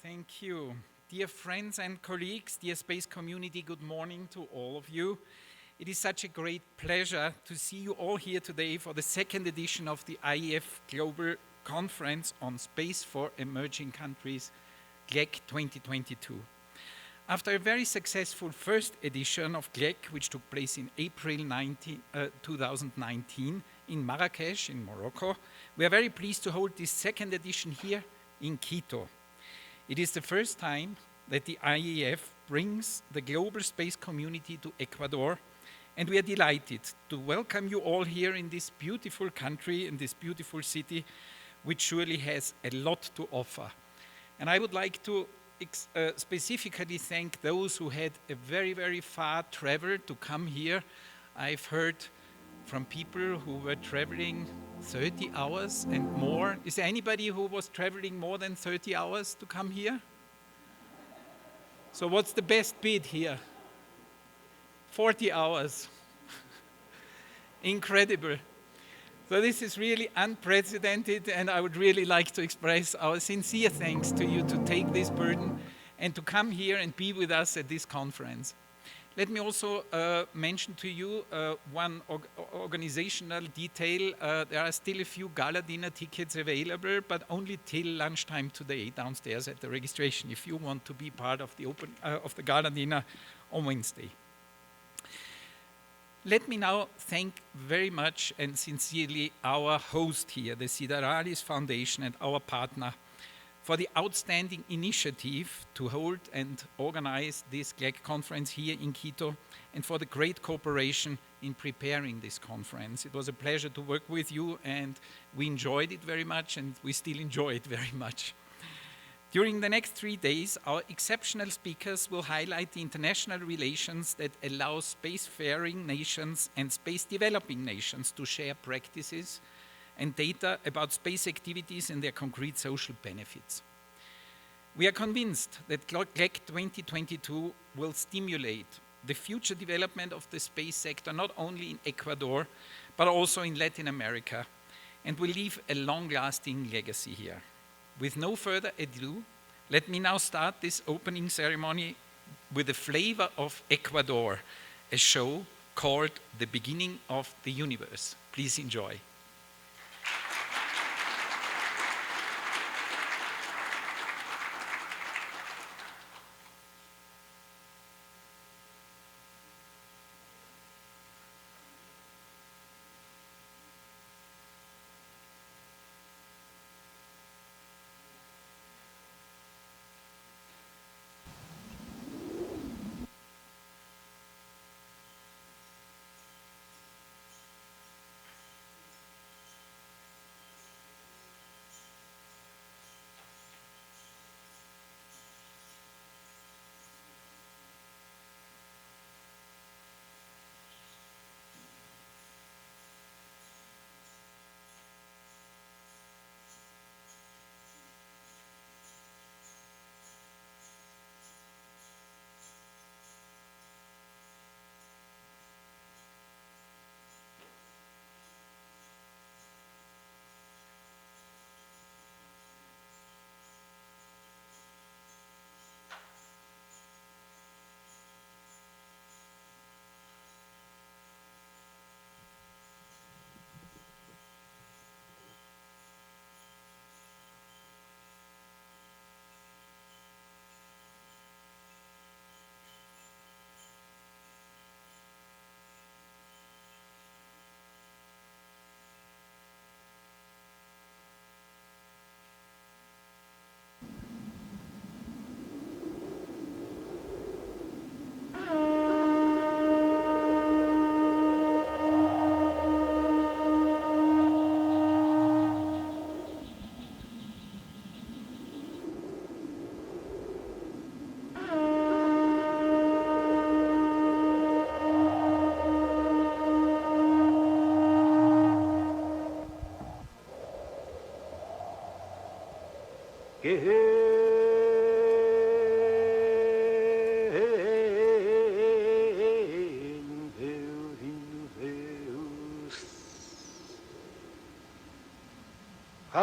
Thank you. Dear friends and colleagues, dear space community, good morning to all of you. It is such a great pleasure to see you all here today for the second edition of the IEF Global Conference on Space for Emerging Countries, Glec 2022. After a very successful first edition of Glec, which took place in April 2019 in Marrakesh, in Morocco, we are very pleased to hold this second edition here in Quito. It is the first time that the IEF brings the global space community to Ecuador, and we are delighted to welcome you all here in this beautiful country, in this beautiful city, which surely has a lot to offer. And I would like to specifically thank those who had a very, very far travel to come here. I've heard from people who were traveling 30 hours and more. Is there anybody who was traveling more than 30 hours to come here? So what's the best bid here? 40 hours. Incredible. So this is really unprecedented, and I would really like to express our sincere thanks to you to take this burden and to come here and be with us at this conference. Let me also mention to you one organizational detail. There are still a few gala dinner tickets available, but only till lunchtime today downstairs at the registration if you want to be part of the gala dinner on Wednesday. Let me now thank very much and sincerely our host here, the Citaralis Foundation, and our partner for the outstanding initiative to hold and organize this Glec conference here in Quito, and for the great cooperation in preparing this conference. It was a pleasure to work with you, and we enjoyed it very much, and we still enjoy it very much. During the next 3 days, our exceptional speakers will highlight the international relations that allow spacefaring nations and space-developing nations to share practices and data about space activities and their concrete social benefits. We are convinced that Glec 2022 will stimulate the future development of the space sector not only in Ecuador, but also in Latin America, and will leave a long-lasting legacy here. With no further ado, let me now start this opening ceremony with the flavor of Ecuador, a show called The Beginning of the Universe. Please enjoy.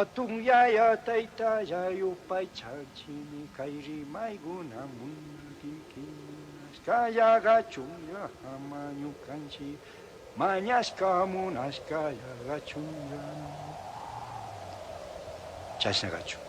Hatungaya taitaya yupay chalchini kairi maiguna mundikinas kaya gachuya hamanyu kanchi mañaska munaskaya gachuya 자신의 가축.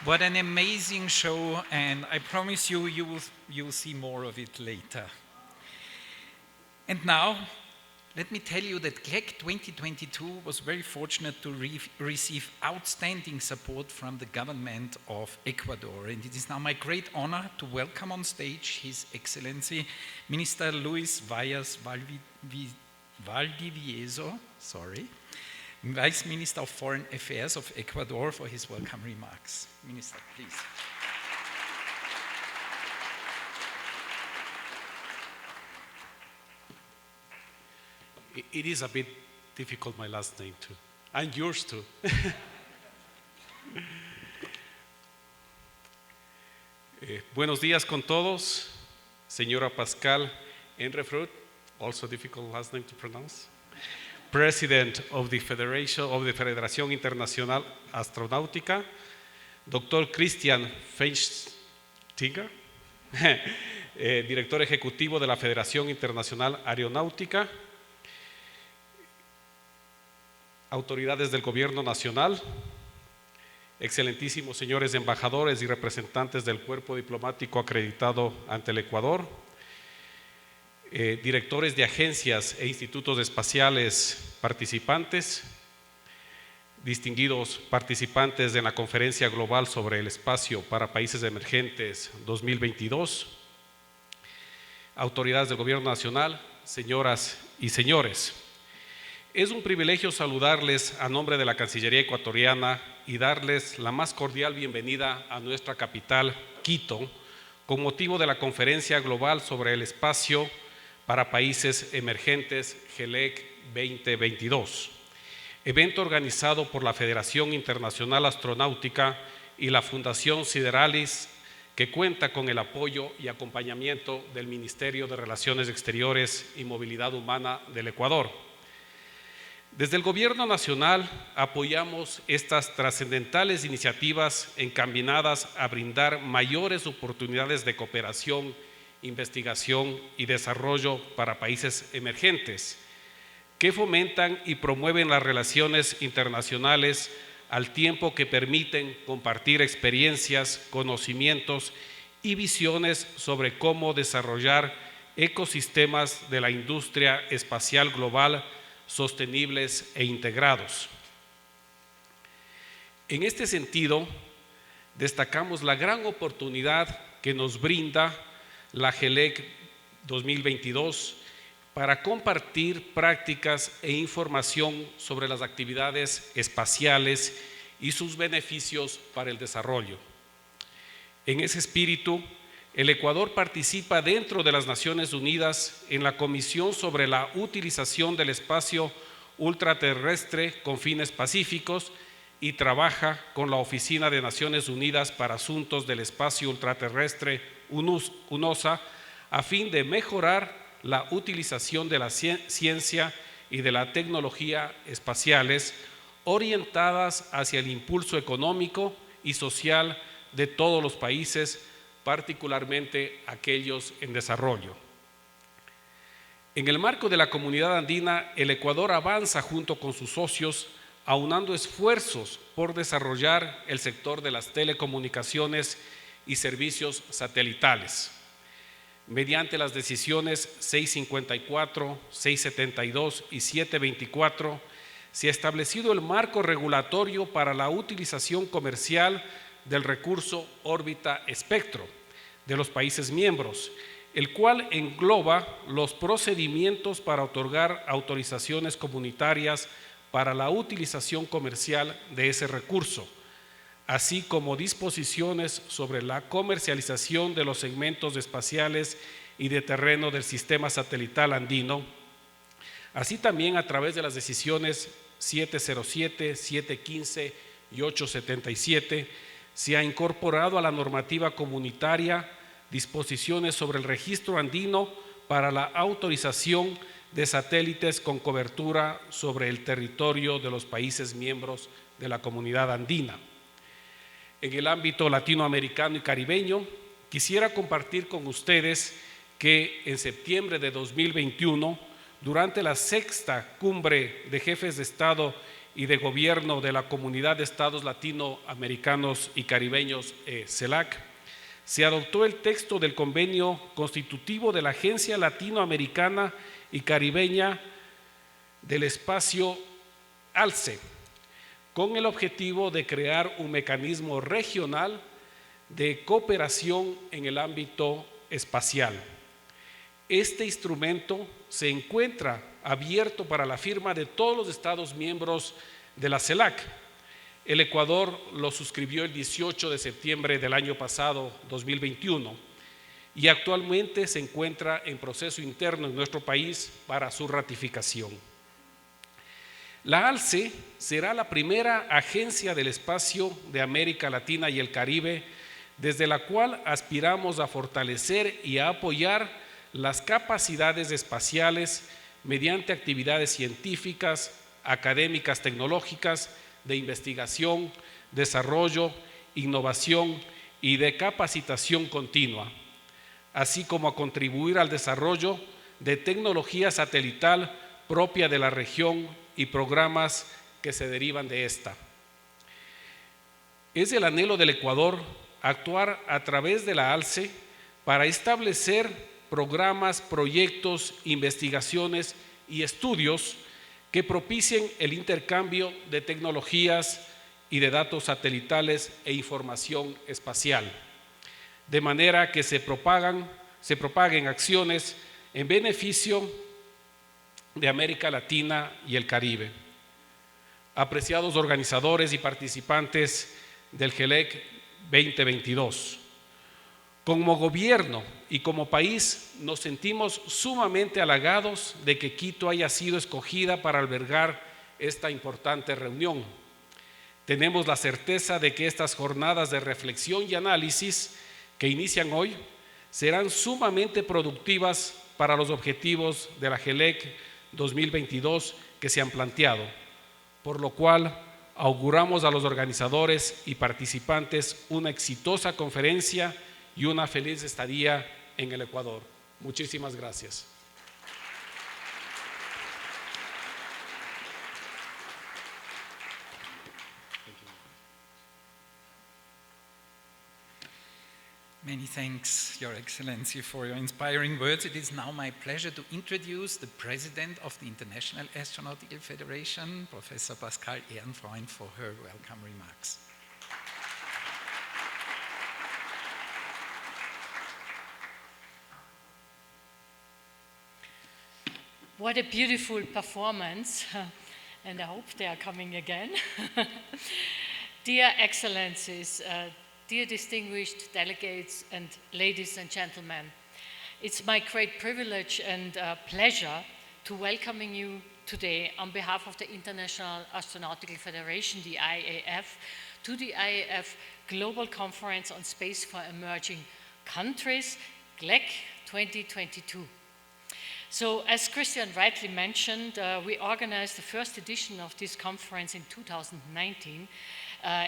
What an amazing show, and I promise you, you'll see more of it later. And now, let me tell you that Glec 2022 was very fortunate to receive outstanding support from the government of Ecuador. And it is now my great honor to welcome on stage His Excellency Minister Luis Vallas Valdivieso, Vice Minister of Foreign Affairs of Ecuador, for his welcome remarks. Minister, please. It is a bit difficult, my last name too, and yours too. Buenos días con todos, Señora Pascal Enrefrut, also difficult last name to pronounce, President of the Federación Internacional Astronáutica, Dr. Christian Feinstiger, Director Ejecutivo de la Federación Internacional Aeronáutica, autoridades del Gobierno Nacional, excelentísimos señores embajadores y representantes del cuerpo diplomático acreditado ante el Ecuador, directores de agencias e institutos espaciales participantes, distinguidos participantes de la Conferencia Global sobre el Espacio para Países Emergentes 2022, autoridades del Gobierno Nacional, señoras y señores. Es un privilegio saludarles a nombre de la Cancillería ecuatoriana y darles la más cordial bienvenida a nuestra capital, Quito, con motivo de la Conferencia Global sobre el Espacio para Países Emergentes GLEC 2022, evento organizado por la Federación Internacional Astronáutica y la Fundación Citaralis, que cuenta con el apoyo y acompañamiento del Ministerio de Relaciones Exteriores y Movilidad Humana del Ecuador. Desde el Gobierno Nacional apoyamos estas trascendentales iniciativas encaminadas a brindar mayores oportunidades de cooperación, investigación y desarrollo para países emergentes, que fomentan y promueven las relaciones internacionales al tiempo que permiten compartir experiencias, conocimientos y visiones sobre cómo desarrollar ecosistemas de la industria espacial global sostenibles e integrados. En este sentido, destacamos la gran oportunidad que nos brinda la GLEC 2022 para compartir prácticas e información sobre las actividades espaciales y sus beneficios para el desarrollo. En ese espíritu, el Ecuador participa dentro de las Naciones Unidas en la Comisión sobre la Utilización del Espacio Ultraterrestre con fines pacíficos y trabaja con la Oficina de Naciones Unidas para Asuntos del Espacio Ultraterrestre, UNOSA, a fin de mejorar la utilización de la ciencia y de la tecnología espaciales orientadas hacia el impulso económico y social de todos los países, particularmente aquellos en desarrollo. En el marco de la Comunidad Andina, el Ecuador avanza junto con sus socios, aunando esfuerzos por desarrollar el sector de las telecomunicaciones y servicios satelitales. Mediante las decisiones 654, 672 y 724, se ha establecido el marco regulatorio para la utilización comercial del recurso órbita espectro de los países miembros, el cual engloba los procedimientos para otorgar autorizaciones comunitarias para la utilización comercial de ese recurso, así como disposiciones sobre la comercialización de los segmentos espaciales y de terreno del sistema satelital andino, así también a través de las decisiones 707, 715 y 877, se ha incorporado a la normativa comunitaria disposiciones sobre el registro andino para la autorización de satélites con cobertura sobre el territorio de los países miembros de la Comunidad Andina. En el ámbito latinoamericano y caribeño, quisiera compartir con ustedes que en septiembre de 2021, durante la 6ª Cumbre de Jefes de Estado y de Gobierno de la Comunidad de Estados Latinoamericanos y Caribeños, CELAC, se adoptó el texto del convenio constitutivo de la Agencia Latinoamericana y Caribeña del Espacio ALCE, con el objetivo de crear un mecanismo regional de cooperación en el ámbito espacial. Este instrumento se encuentra abierto para la firma de todos los Estados miembros de la CELAC. El Ecuador lo suscribió el 18 de septiembre del año pasado, 2021, y actualmente se encuentra en proceso interno en nuestro país para su ratificación. La ALCE será la primera agencia del espacio de América Latina y el Caribe, desde la cual aspiramos a fortalecer y a apoyar las capacidades espaciales mediante actividades científicas, académicas, tecnológicas, de investigación, desarrollo, innovación y de capacitación continua, así como a contribuir al desarrollo de tecnología satelital propia de la región y programas que se derivan de esta. Es el anhelo del Ecuador actuar a través de la ALCE para establecer programas, proyectos, investigaciones y estudios que propicien el intercambio de tecnologías y de datos satelitales e información espacial, de manera que se propaguen acciones en beneficio de América Latina y el Caribe. Apreciados organizadores y participantes del GLEC 2022, como gobierno y como país nos sentimos sumamente halagados de que Quito haya sido escogida para albergar esta importante reunión. Tenemos la certeza de que estas jornadas de reflexión y análisis que inician hoy serán sumamente productivas para los objetivos de la GLEC 2022 que se han planteado, por lo cual auguramos a los organizadores y participantes una exitosa conferencia y una feliz estadía en el Ecuador. Muchísimas gracias. Many thanks, Your Excellency, for your inspiring words. It is now my pleasure to introduce the President of the International Astronautical Federation, Professor Pascal Ehrenfreund, for her welcome remarks. What a beautiful performance, and I hope they are coming again. Dear Excellencies, dear distinguished delegates, and ladies and gentlemen, it's my great privilege and pleasure to welcoming you today on behalf of the International Astronautical Federation, the IAF, to the IAF Global Conference on Space for Emerging Countries, Glec 2022. So, as Christian rightly mentioned, we organized the first edition of this conference in 2019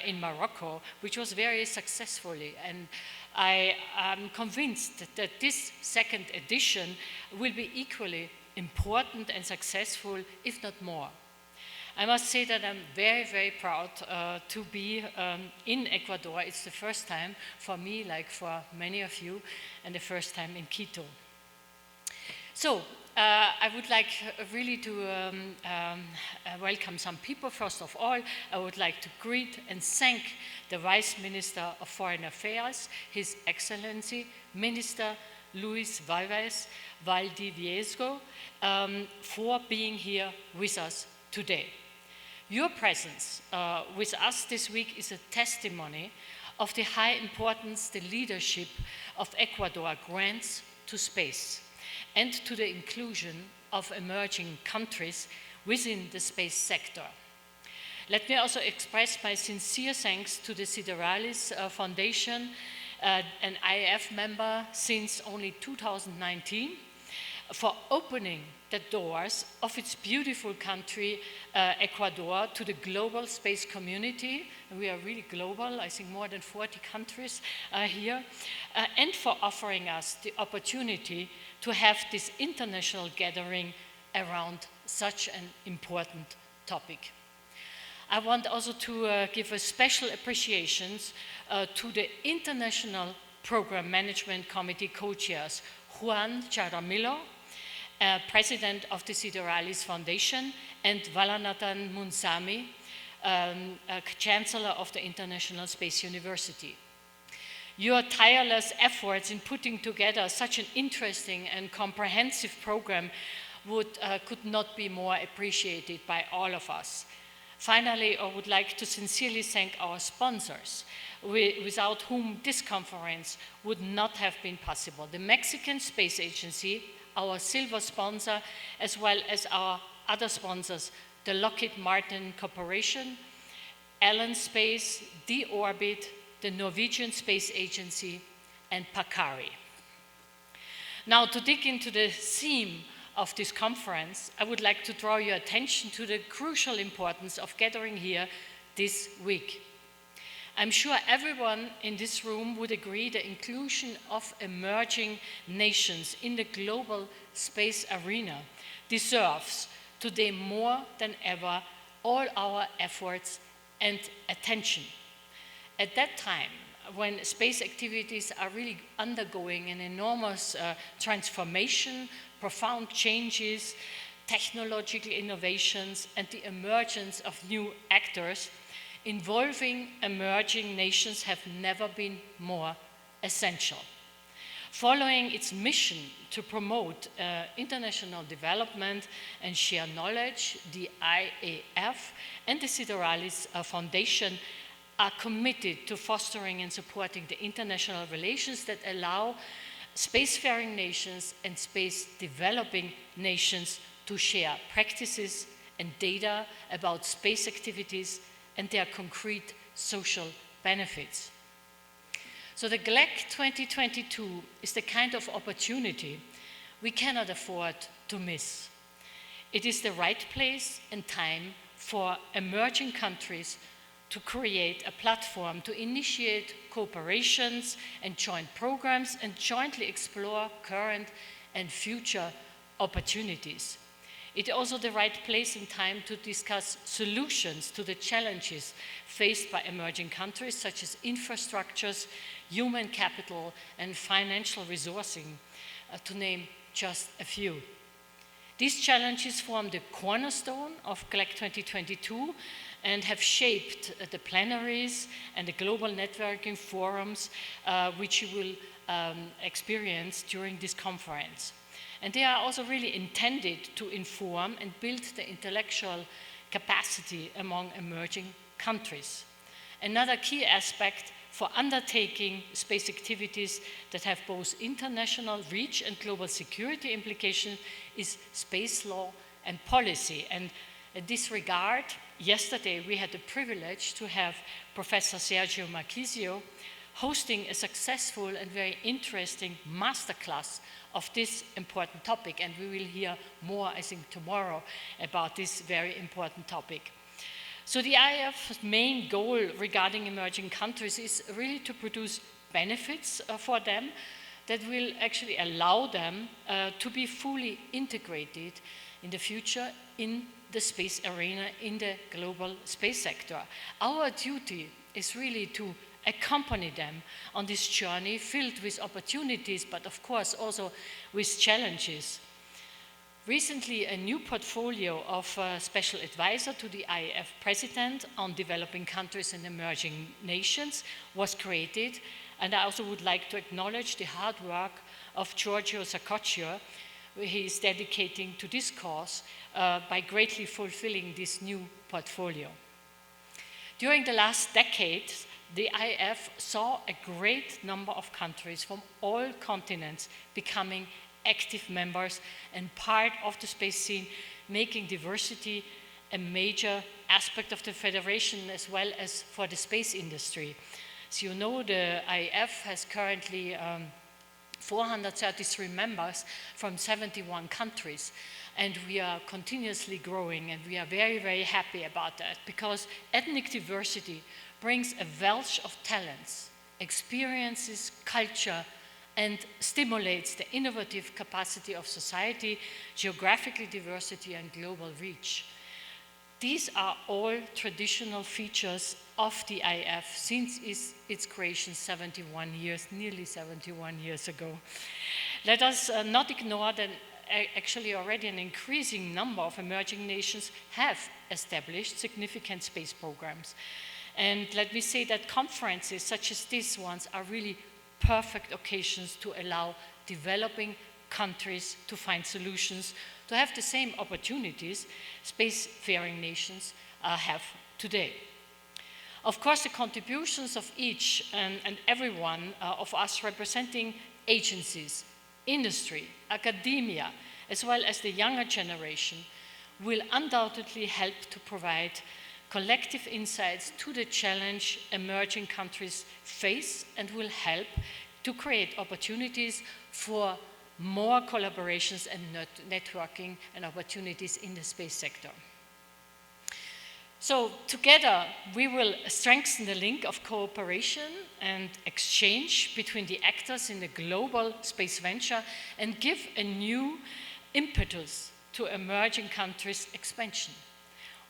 in Morocco, which was very successfully. And I am convinced that this second edition will be equally important and successful, if not more. I must say that I'm very, very proud to be in Ecuador. It's the first time for me, like for many of you, and the first time in Quito. So, I would like really to welcome some people. First of all, I would like to greet and thank the Vice Minister of Foreign Affairs, His Excellency, Minister Luis Valdivieso, for being here with us today. Your presence with us this week is a testimony of the high importance the leadership of Ecuador grants to space and to the inclusion of emerging countries within the space sector. Let me also express my sincere thanks to the Citaralis Foundation, an IAF member since only 2019, for opening the doors of its beautiful country, Ecuador, to the global space community. And we are really global, I think more than 40 countries are here, and for offering us the opportunity to have this international gathering around such an important topic. I want also to give a special appreciation to the International Program Management Committee co-chairs, Juan Jaramillo, President of the Citaralis Foundation, and Valanathan Munsami, Chancellor of the International Space University. Your tireless efforts in putting together such an interesting and comprehensive program could not be more appreciated by all of us. Finally, I would like to sincerely thank our sponsors, without whom this conference would not have been possible. The Mexican Space Agency, our silver sponsor, as well as our other sponsors, the Lockheed Martin Corporation, Allen Space, D-Orbit, the Norwegian Space Agency, and Pacari. Now, to dig into the theme of this conference, I would like to draw your attention to the crucial importance of gathering here this week. I'm sure everyone in this room would agree the inclusion of emerging nations in the global space arena deserves today more than ever all our efforts and attention. At that time, when space activities are really undergoing an enormous transformation, profound changes, technological innovations, and the emergence of new actors, involving emerging nations have never been more essential. Following its mission to promote international development and share knowledge, the IAF and the Citaralis Foundation are committed to fostering and supporting the international relations that allow spacefaring nations and space developing nations to share practices and data about space activities and their concrete social benefits. So the Glec 2022 is the kind of opportunity we cannot afford to miss. It is the right place and time for emerging countries to create a platform to initiate cooperations and joint programs and jointly explore current and future opportunities. It is also the right place and time to discuss solutions to the challenges faced by emerging countries, such as infrastructures, human capital, and financial resourcing, to name just a few. These challenges form the cornerstone of Glec 2022 and have shaped the plenaries and the global networking forums which you will experience during this conference. And they are also really intended to inform and build the intellectual capacity among emerging countries. Another key aspect for undertaking space activities that have both international reach and global security implications is space law and policy. And in this regard, yesterday we had the privilege to have Professor Sergio Marchisio hosting a successful and very interesting masterclass of this important topic, and we will hear more, I think, tomorrow about this very important topic. So the IAF's main goal regarding emerging countries is really to produce benefits for them that will actually allow them to be fully integrated in the future in the space arena, in the global space sector. Our duty is really to accompany them on this journey filled with opportunities, but of course also with challenges. Recently, a new portfolio of special advisor to the IAF president on developing countries and emerging nations was created, and I also would like to acknowledge the hard work of Giorgio Saccoccio, who he is dedicating to this cause by greatly fulfilling this new portfolio. During the last decade, the IAF saw a great number of countries from all continents becoming active members and part of the space scene, making diversity a major aspect of the federation as well as for the space industry. As you know, the IAF has currently 433 members from 71 countries, and we are continuously growing, and we are very, very happy about that, because ethnic diversity brings a wealth of talents, experiences, culture, and stimulates the innovative capacity of society, geographical diversity, and global reach. these are all traditional features of the IF since its creation 71 years, nearly 71 years ago. Let us not ignore that actually already an increasing number of emerging nations have established significant space programs. And let me say that conferences such as these ones are really perfect occasions to allow developing countries to find solutions, to have the same opportunities spacefaring nations have today. Of course, the contributions of each and every one of us representing agencies, industry, academia, as well as the younger generation, will undoubtedly help to provide collective insights to the challenge emerging countries face and will help to create opportunities for more collaborations and networking and opportunities in the space sector. So together we will strengthen the link of cooperation and exchange between the actors in the global space venture and give a new impetus to emerging countries' expansion.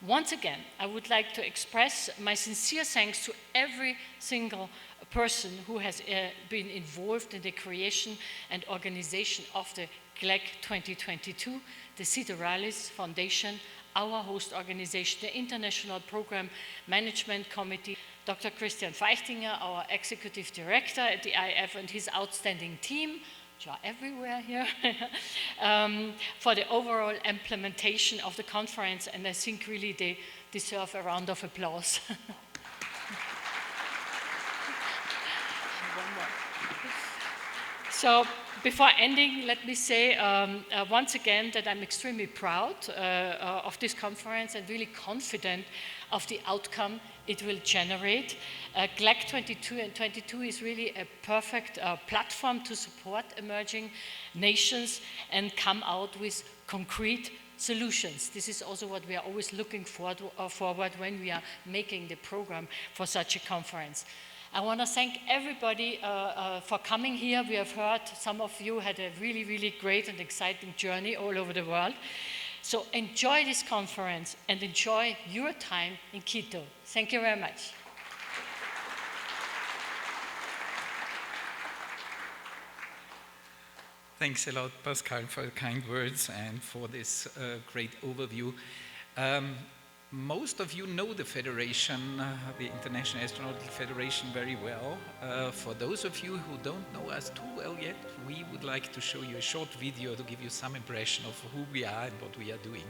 Once again, I would like to express my sincere thanks to every single person who has been involved in the creation and organization of the Glec 2022, the Citaralis Foundation, our host organization, the International Program Management Committee, Dr. Christian Feichtinger, our Executive Director at the IF, and his outstanding team, which are everywhere here, for the overall implementation of the conference, and I think really they deserve a round of applause. So before ending, let me say once again that I'm extremely proud of this conference and really confident of the outcome it will generate. Glec 22 and 22 is really a perfect platform to support emerging nations and come out with concrete solutions. This is also what we are always looking forward when we are making the program for such a conference. I want to thank everybody for coming here. We have heard some of you had a really, really great and exciting journey all over the world. So enjoy this conference and enjoy your time in Quito. Thank you very much. Thanks a lot, Pascal, for the kind words and for this great overview. Most of you know the Federation, the International Astronautical Federation, very well. For those of you who don't know us too well yet, we would like to show you a short video to give you some impression of who we are and what we are doing.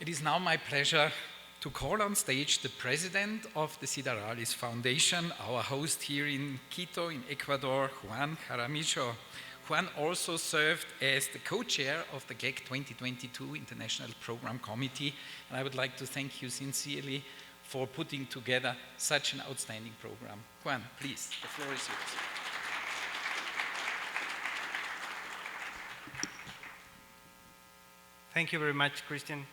It is now my pleasure to call on stage the president of the Citaralis Foundation, our host here in Quito, in Ecuador, Juan Jaramillo. Juan also served as the co-chair of the Glec 2022 International Program Committee, and I would like to thank you sincerely for putting together such an outstanding program. Juan, please, the floor is yours. Thank you very much, Christian.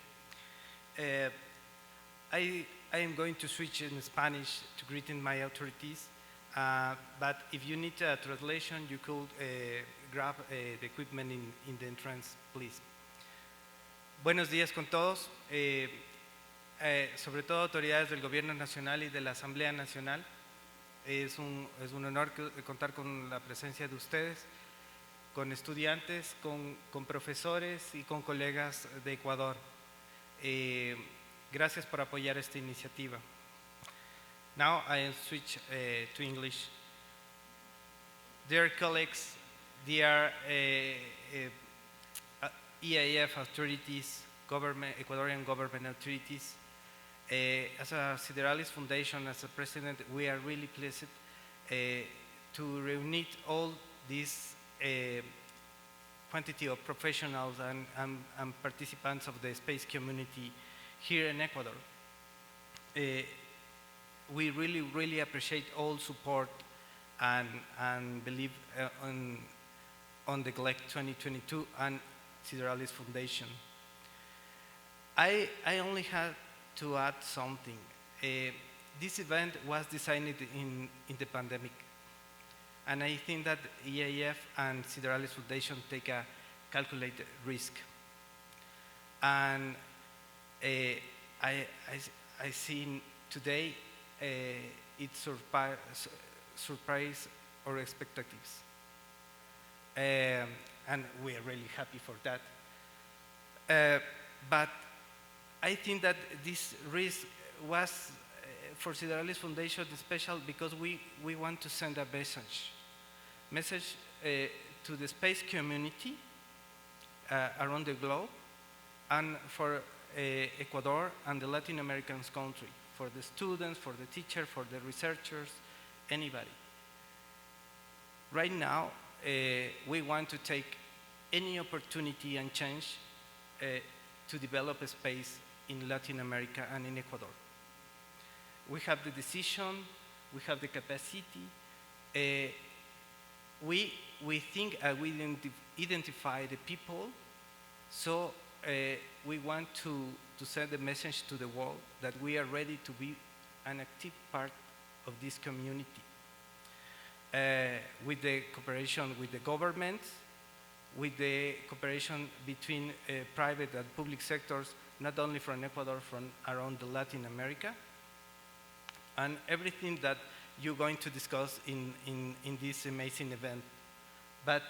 I am going to switch in Spanish to greeting my authorities, but if you need a translation, you could grab the equipment in the entrance, please. Buenos días con todos, sobre todo autoridades del Gobierno Nacional y de la Asamblea Nacional. Es un honor contar con la presencia de ustedes, con estudiantes, con profesores y con colegas de Ecuador. Gracias por apoyar esta iniciativa. Now I switch to English. Dear colleagues, dear EAF authorities, Ecuadorian government authorities, as a Citaralis Foundation, as a president, we are really pleased to reunite all these quantity of professionals and participants of the space community here in Ecuador. We really appreciate all support and believe on the Glec 2022 and Citaralis Foundation. I only had to add something. This event was designed in the pandemic, and I think that EAF and Citaralis Foundation take a calculated risk. And I see today it surprised our expectations. And we are really happy for that. But I think that this risk was for Citaralis Foundation special because we want to send a message to the space community around the globe, and for Ecuador and the Latin American country, for the students, for the teachers, for the researchers, anybody. Right now, we want to take any opportunity and change to develop a space in Latin America and in Ecuador. We have the decision, we have the capacity. We think we identify the people, so we want to send a message to the world that we are ready to be an active part of this community. With the cooperation with the government, with the cooperation between private and public sectors, not only from Ecuador, from around Latin America, and everything that you're going to discuss in this amazing event. But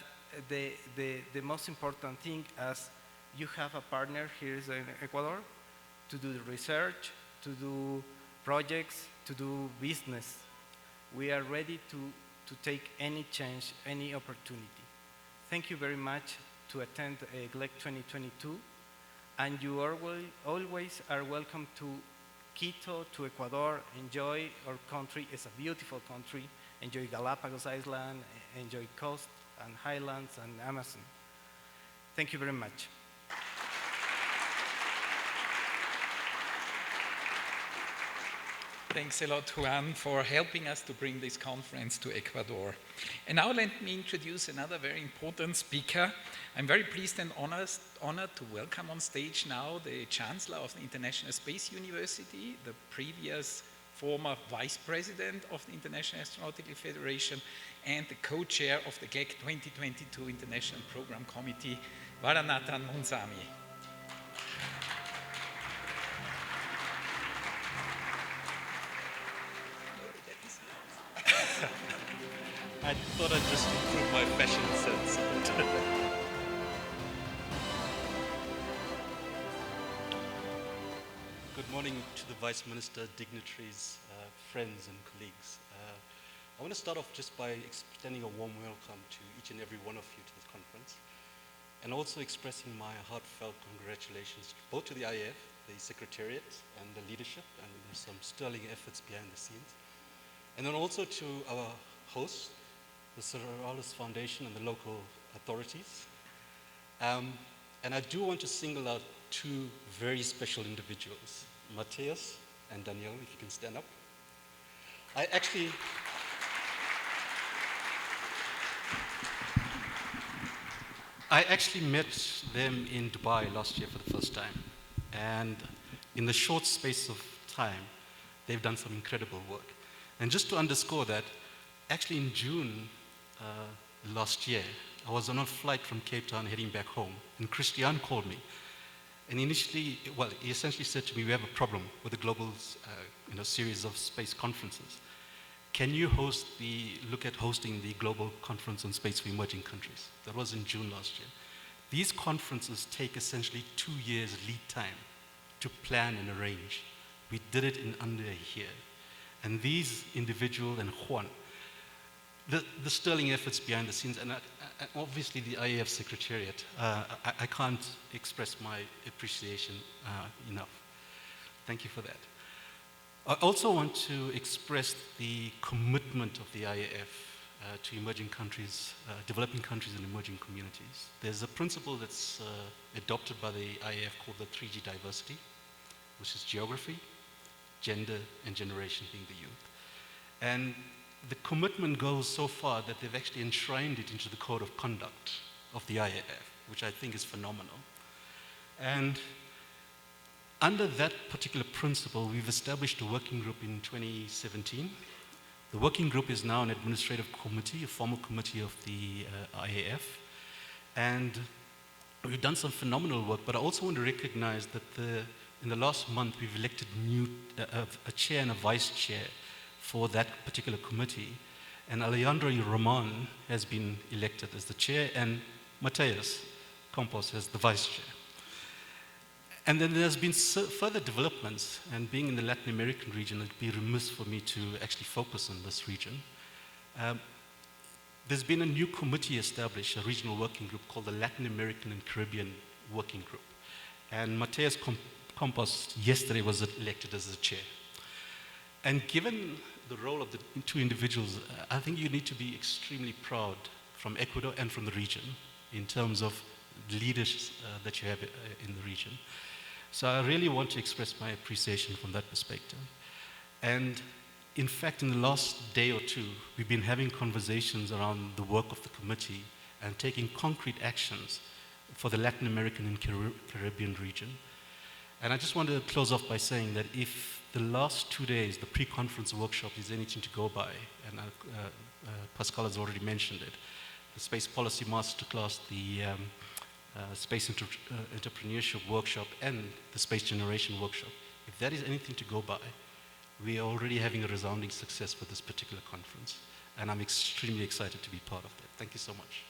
the most important thing, as you have a partner here in Ecuador to do the research, to do projects, to do business. We are ready to take any change, any opportunity. Thank you very much to attend Glec 2022, and you always are welcome to Quito, to Ecuador. Enjoy our country. It's a beautiful country. Enjoy Galapagos Island, enjoy coast and highlands and Amazon. Thank you very much. Thanks a lot, Juan, for helping us to bring this conference to Ecuador. And now let me introduce another very important speaker. I'm very pleased and honored to welcome on stage now the Chancellor of the International Space University, the previous former Vice President of the International Astronautical Federation, and the co-chair of the Glec 2022 International Program Committee, Varanathan Monsami. I thought I'd just improve my fashion sense. Good morning to the Vice Minister, dignitaries, friends and colleagues. I want to start off just by extending a warm welcome to each and every one of you to this conference, and also expressing my heartfelt congratulations both to the IAF the Secretariat and the leadership, and there's some sterling efforts behind the scenes. And then also to our hosts, the Citaralis Foundation and the local authorities. And I do want to single out two very special individuals, Matthias and Danielle, if you can stand up. I actually met them in Dubai last year for the first time. And in the short space of time, they've done some incredible work. And just to underscore that, actually in June last year, I was on a flight from Cape Town heading back home, and Christian called me. And initially, well, he essentially said to me, we have a problem with the global series of space conferences. Can you look at hosting the global conference on space for emerging countries? That was in June last year. These conferences take essentially 2 years lead time to plan and arrange. We did it in under a year. And these individuals and Juan, the sterling efforts behind the scenes, and obviously the IAF Secretariat, I can't express my appreciation enough. Thank you for that. I also want to express the commitment of the IAF to emerging countries, developing countries and emerging communities. There's a principle that's adopted by the IAF called the 3G diversity, which is geography, gender, and generation being the youth. And the commitment goes so far that they've actually enshrined it into the code of conduct of the IAF, which I think is phenomenal. And under that particular principle, we've established a working group in 2017. The working group is now an administrative committee, a formal committee of the IAF. And we've done some phenomenal work, but I also want to recognize that in the last month, we've elected a chair and a vice chair for that particular committee. And Alejandro Roman has been elected as the chair, and Matthias Campos as the vice chair. And then there's been further developments, and being in the Latin American region, it'd be remiss for me to actually focus on this region. There's been a new committee established, a regional working group called the Latin American and Caribbean Working Group. And Matthias Campos yesterday was elected as the chair. And given the role of the two individuals, I think you need to be extremely proud from Ecuador and from the region in terms of leaders that you have in the region. So I really want to express my appreciation from that perspective. And in fact, in the last day or two, we've been having conversations around the work of the committee and taking concrete actions for the Latin American and Caribbean region. And I just want to close off by saying that if the last 2 days, the pre-conference workshop is anything to go by, and Pascal has already mentioned it, the Space Policy Masterclass, the Space Entrepreneurship Workshop, and the Space Generation Workshop, if that is anything to go by, we are already having a resounding success with this particular conference. And I'm extremely excited to be part of that. Thank you so much.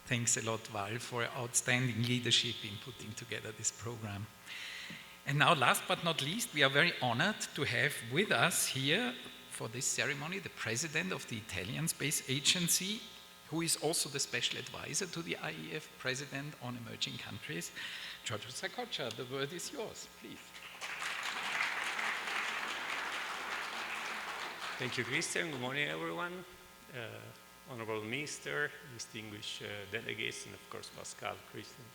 Thanks a lot, Val, for outstanding leadership in putting together this program. And now, last but not least, we are very honored to have with us here for this ceremony the president of the Italian Space Agency, who is also the special advisor to the IEF president on emerging countries. Giorgio Sacoccia, the word is yours, please. Thank you, Christian. Good morning, everyone. Honorable Minister, distinguished delegates, and of course, Pascal, Christian.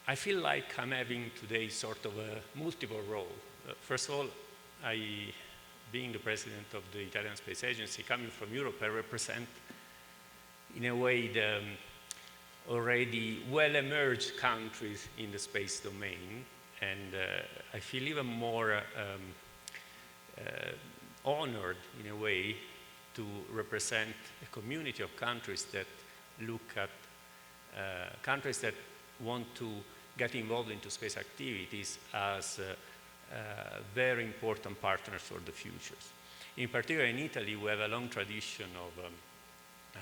I feel like I'm having today sort of a multiple role. First of all, being the president of the Italian Space Agency, coming from Europe, I represent, in a way, the already well-emerged countries in the space domain. And I feel even more honored, in a way, to represent a community of countries that look at countries that want to get involved into space activities as very important partners for the futures. In particular, in Italy, we have a long tradition of,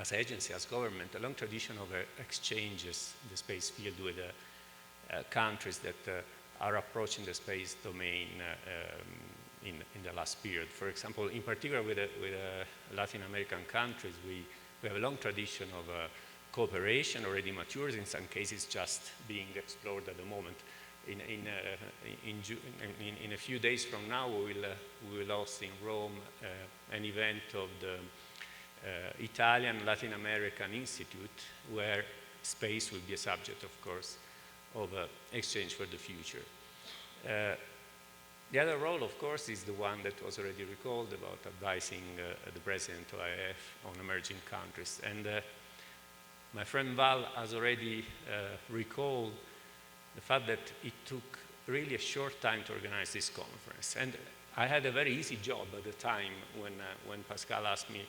as agency, as government, a long tradition of exchanges in the space field with countries that are approaching the space domain in the last period. For example, in particular with Latin American countries, we We have a long tradition of cooperation already matures, in some cases just being explored at the moment. In a few days from now, we will host in Rome an event of the Italian Latin American Institute, where space will be a subject, of course, of exchange for the future. The other role, of course, is the one that was already recalled about advising the president of IF on emerging countries. And my friend Val has already recalled the fact that it took really a short time to organize this conference. And I had a very easy job at the time when Pascal asked me,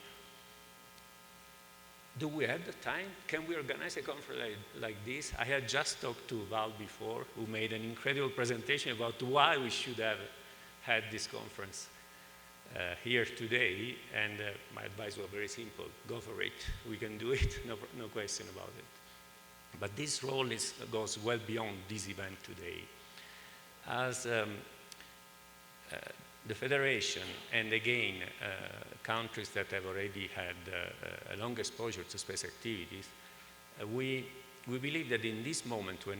do we have the time? Can we organize a conference like this? I had just talked to Val before, who made an incredible presentation about why we should have had this conference here today. And my advice was very simple: go for it. We can do it, no question about it. But this role goes well beyond this event today. As the Federation, and again, countries that have already had a long exposure to space activities, we believe that in this moment when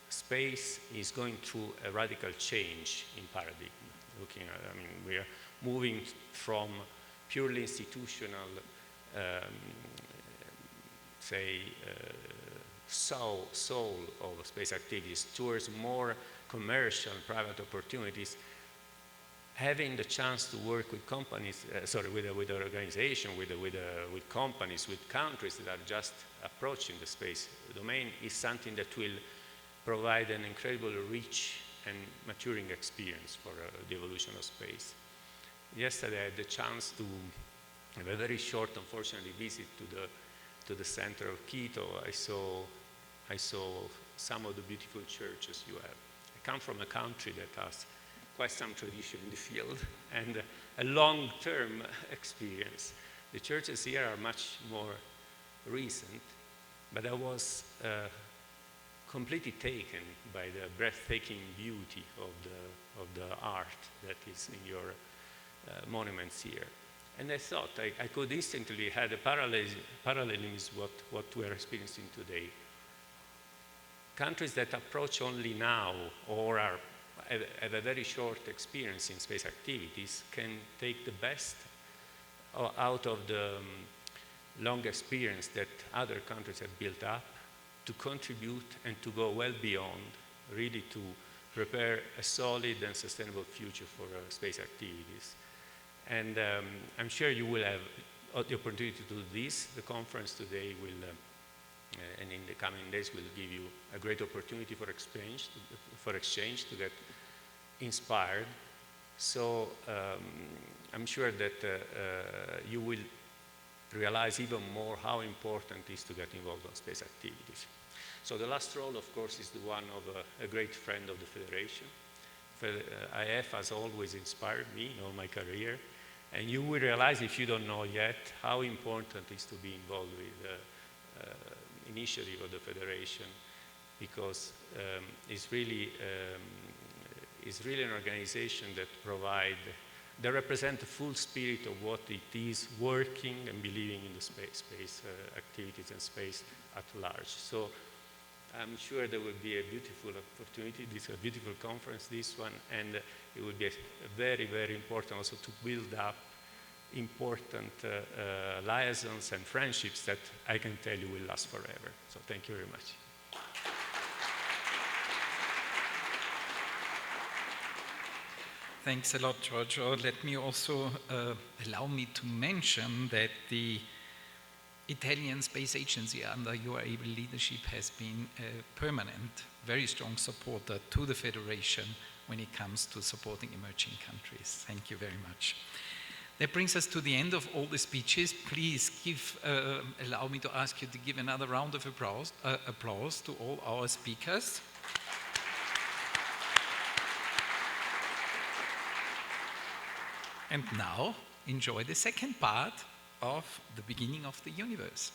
space is going through a radical change in paradigm, we are moving from purely institutional, soul of space activities towards more commercial, private opportunities. Having the chance to work with companies, with an organization, with companies, with countries that are just approaching the space domain is something that will provide an incredible rich and maturing experience for the evolution of space. Yesterday I had the chance to have a very short, unfortunately, visit to the center of Quito. I saw some of the beautiful churches you have. I come from a country that has quite some tradition in the field and a long-term experience. The churches here are much more recent, but I was completely taken by the breathtaking beauty of the art that is in your monuments here. And I thought I could instantly have a parallelism with what we are experiencing today. Countries that approach only now or have a very short experience in space activities can take the best out of the long experience that other countries have built up to contribute and to go well beyond, really to prepare a solid and sustainable future for space activities. And I'm sure you will have the opportunity to do this. The conference today will, and in the coming days, will give you a great opportunity for exchange to get inspired. So I'm sure that you will realize even more how important it is to get involved in space activities. So the last role, of course, is the one of a great friend of the Federation. IF has always inspired me in all my career, and you will realize, if you don't know yet, how important it is to be involved with the initiative of the Federation, because it's really an organization that represents the full spirit of what it is working and believing in the space activities and space at large. So I'm sure there will be a beautiful opportunity. This is a beautiful conference, this one, and it will be very, very important also to build up important liaisons and friendships that I can tell you will last forever. So thank you very much. Thanks a lot, Giorgio. Let me also allow me to mention that the Italian Space Agency under your able leadership has been a permanent, very strong supporter to the Federation when it comes to supporting emerging countries. Thank you very much. That brings us to the end of all the speeches. Please allow me to ask you to give another round of applause to all our speakers. And now, enjoy the second part of the beginning of the universe.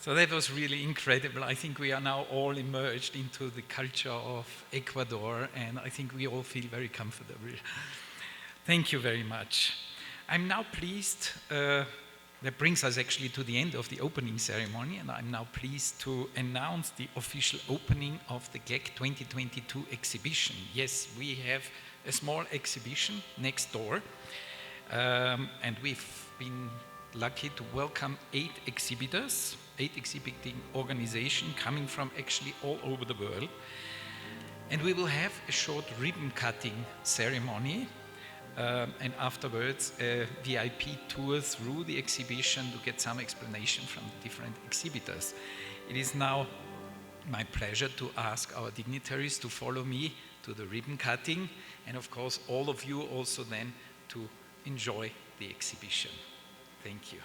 So that was really incredible. I think we are now all immersed into the culture of Ecuador, and I think we all feel very comfortable. Thank you very much. I'm now pleased, that brings us actually to the end of the opening ceremony, and I'm now pleased to announce the official opening of the Glec 2022 exhibition. Yes, we have a small exhibition next door, and we've been lucky to welcome 8 exhibitors, 8 exhibiting organizations coming from actually all over the world. And we will have a short ribbon cutting ceremony, and afterwards a VIP tour through the exhibition to get some explanation from the different exhibitors. It is now my pleasure to ask our dignitaries to follow me to the ribbon cutting, and of course all of you also then to enjoy the exhibition. Thank you.